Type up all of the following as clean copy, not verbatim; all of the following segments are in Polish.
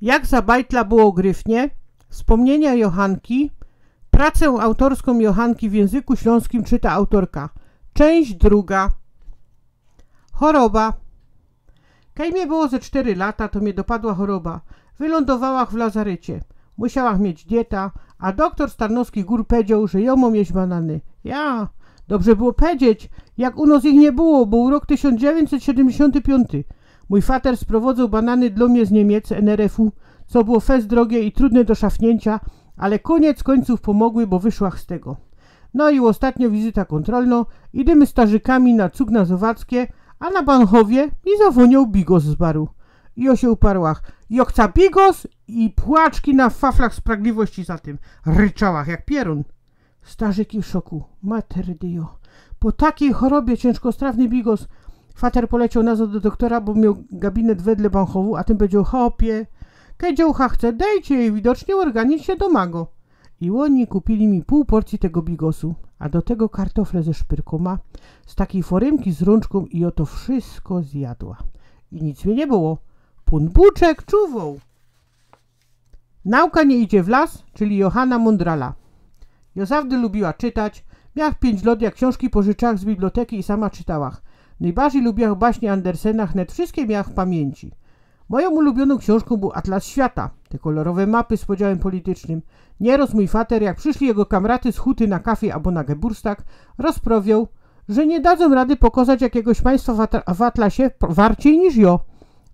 Jak za bajtla było gryfnie, wspomnienia Jochanki, pracę autorską Jochanki w języku śląskim czyta autorka. Część druga. Choroba. Kaj mnie było ze 4 lata, to mnie dopadła choroba. Wylądowałach w lazarecie. Musiałach mieć dieta, a doktor z Tarnowskich Gór powiedział, że ją mam jeść banany. Ja, dobrze było powiedzieć, jak u nas ich nie było, bo rok 1975. Mój fater sprowodzał banany dla mnie z Niemiec, NRF-u, co było fest drogie i trudne do szafnięcia, ale koniec końców pomogły, bo wyszłach z tego. No i ostatnio wizyta kontrolna, idziemy starzykami na cug na Zowackie, a na Banchowie i zawoniał bigos z baru. I o się uparłach. I chca bigos i płaczki na faflach sprawiedliwości za tym. Ryczałach jak pierun. Starzyki w szoku. Mater Dio. Po takiej chorobie ciężkostrawny bigos. Fater poleciał nazad do doktora, bo miał gabinet wedle Banchowu, a tym powiedział: hopie, kaj działka chce, dejcie jej, widocznie organizm się domago. I oni kupili mi pół porcji tego bigosu, a do tego kartofle ze szpyrkoma, z takiej forymki z rączką i oto wszystko zjadła. I nic mi nie było. Punbuczek czuwał. Nauka nie idzie w las, czyli Johanna Mundrala. Jo zawdy lubiła czytać, miała 5 lat, jak książki pożyczałach z biblioteki i sama czytałach. Najbardziej lubiłach baśnie Andersena, net wszystkie miałach w pamięci. Moją ulubioną książką był Atlas Świata, te kolorowe mapy z podziałem politycznym. Nieraz mój fater, jak przyszli jego kamraty z huty na kafie albo na Geburstak, rozprawiał, że nie dadzą rady pokazać jakiegoś państwa w Atlasie warciej niż jo.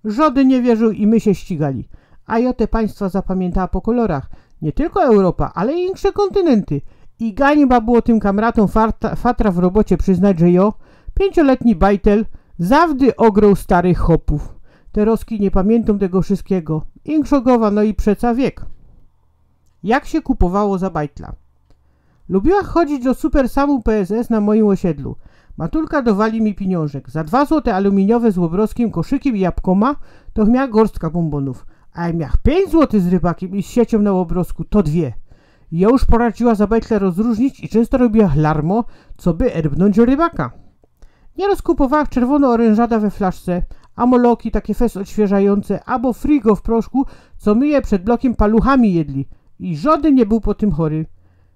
Żody nie wierzył i my się ścigali. A jo te państwa zapamiętała po kolorach. Nie tylko Europa, ale i inne kontynenty. I ganiba było tym kamratom fatra w robocie przyznać, że jo, 5-letni bajtel, zawdy ograł starych chopów. Te roski nie pamiętam tego wszystkiego. Inkszogowa, no i przeca wiek. Jak się kupowało za bajtla? Lubiła chodzić do Super Samu PSS na moim osiedlu. Matulka dowali mi pieniążek. Za 2 złote aluminiowe z łobrowskim koszykiem i jabłkoma to miała gorstka bombonów. A jak miał 5 zł z rybakiem i z siecią na łobrowsku, to 2. Ja już poradziła za bajtle rozróżnić i często robiła larmo, co by erbnąć o rybaka. Nieraz kupowała czerwono-orężada we flaszce, amoloki takie fest odświeżające, albo frigo w proszku, co my je przed blokiem paluchami jedli. I żaden nie był po tym chory.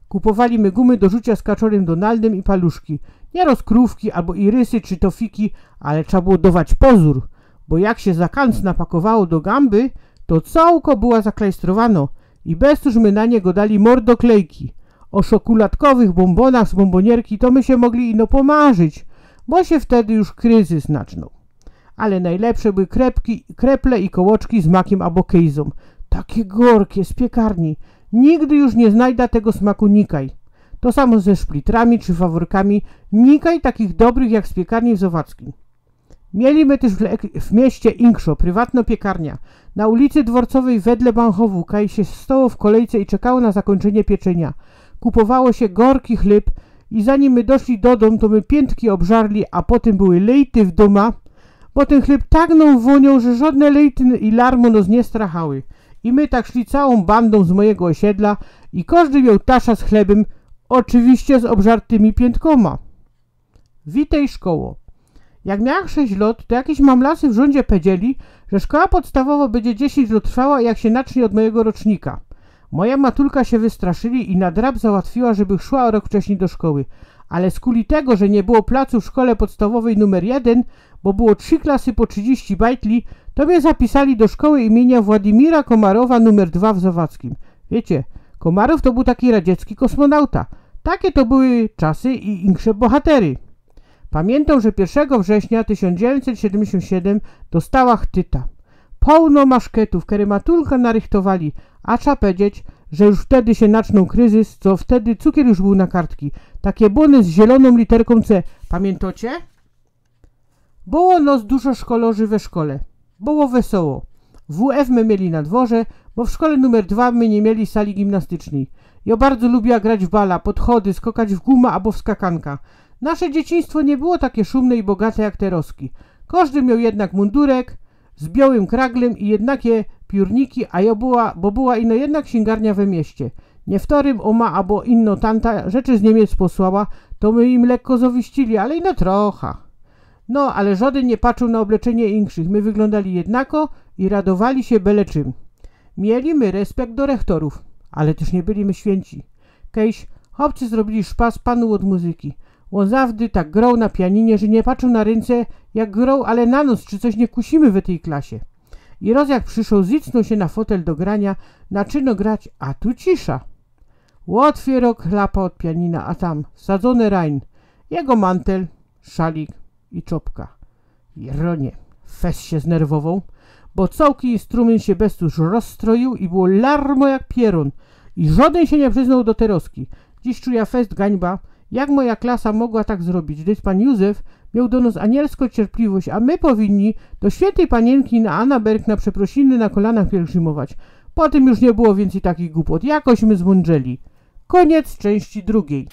Kupowali my gumy do rzucia z kaczorem Donaldem i paluszki. Nieraz krówki albo irysy czy tofiki, ale trzeba było dawać pozór, bo jak się za kanc napakowało do gamby, to całko była zaklejstrowano i bez tuż my na niego dali mordoklejki. O szokulatkowych bombonach z bombonierki to my się mogli ino pomarzyć, bo się wtedy już kryzys naczną. Ale najlepsze były kreple i kołoczki z makiem albo kejzą. Takie gorkie z piekarni. Nigdy już nie znajda tego smaku nikaj. To samo ze szplitrami czy faworkami. Nikaj takich dobrych jak z piekarni w Zowackim. Mieliśmy też w mieście Inkszo, prywatna piekarnia. Na ulicy Dworcowej wedle Banchowu, kaj się stoło w kolejce i czekało na zakończenie pieczenia. Kupowało się gorki chleb i zanim my doszli do domu, to my piętki obżarli, a potem były lejty w doma, bo ten chleb tak nam woniał, że żadne lejty i larmo nos nie strachały. I my tak szli całą bandą z mojego osiedla i każdy miał tasza z chlebem, oczywiście z obżartymi piętkoma. Witaj szkoło. Jak miałam 6 lat, to jakieś mamlasy w rządzie powiedzieli, że szkoła podstawowa będzie 10 lat trwała, jak się nacznie od mojego rocznika. Moja matulka się wystraszyli i na drab załatwiła, żeby szła o rok wcześniej do szkoły. Ale z kuli tego, że nie było placu w szkole podstawowej numer 1, bo było 3 klasy po 30 bajtli, to mnie zapisali do szkoły imienia Władimira Komarowa numer 2 w Zowackim. Wiecie, Komarow to był taki radziecki kosmonauta. Takie to były czasy i insze bohatery. Pamiętam, że 1 września 1977 dostała chtyta. Pełno maszketów, które matulka narychtowali, a trzeba powiedzieć, że już wtedy się naczną kryzys, co wtedy cukier już był na kartki. Takie bony z zieloną literką C. Pamiętacie? Było nos dużo szkolarzy we szkole. Było wesoło. WF my mieli na dworze, bo w szkole numer 2 my nie mieli sali gimnastycznej. Ja bardzo lubiła grać w bala, podchody, skakać w guma albo w skakanka. Nasze dzieciństwo nie było takie szumne i bogate jak te roski. Każdy miał jednak mundurek z białym kraglem i jednakie piórniki, bo była ino jedna księgarnia we mieście. Nie wtorym oma albo inno tanta rzeczy z Niemiec posłała, to my im lekko zowiścili, ale ino trochę. No, ale żaden nie patrzył na obleczenie inkszych. My wyglądali jednako i radowali się byle czym. Mieliśmy respekt do rektorów, ale też nie byliśmy święci. Kiedyś chłopcy zrobili szpas panu od muzyki. On zawdy tak grał na pianinie, że nie patrzył na ręce jak grał, ale na nos, czy coś nie kusimy w tej klasie. I roz jak przyszł, zicnął się na fotel do grania, naczyno grać, a tu cisza. Otwiero klapa od pianina, a tam sadzony Rhein, jego mantel, szalik i czopka. Jeronie, fes się znerwował, bo całki instrument się bestuż rozstroił i było larmo jak pierun i żaden się nie przyznał do teroski. Dziś czuja fest gańba, jak moja klasa mogła tak zrobić, gdyż pan Józef miał do nas anielską cierpliwość, a my powinni do świętej panienki na Annaberg na przeprosiny na kolanach pielgrzymować. Potem już nie było więcej takich głupot, jakośmy zmądrzeli. Koniec części drugiej.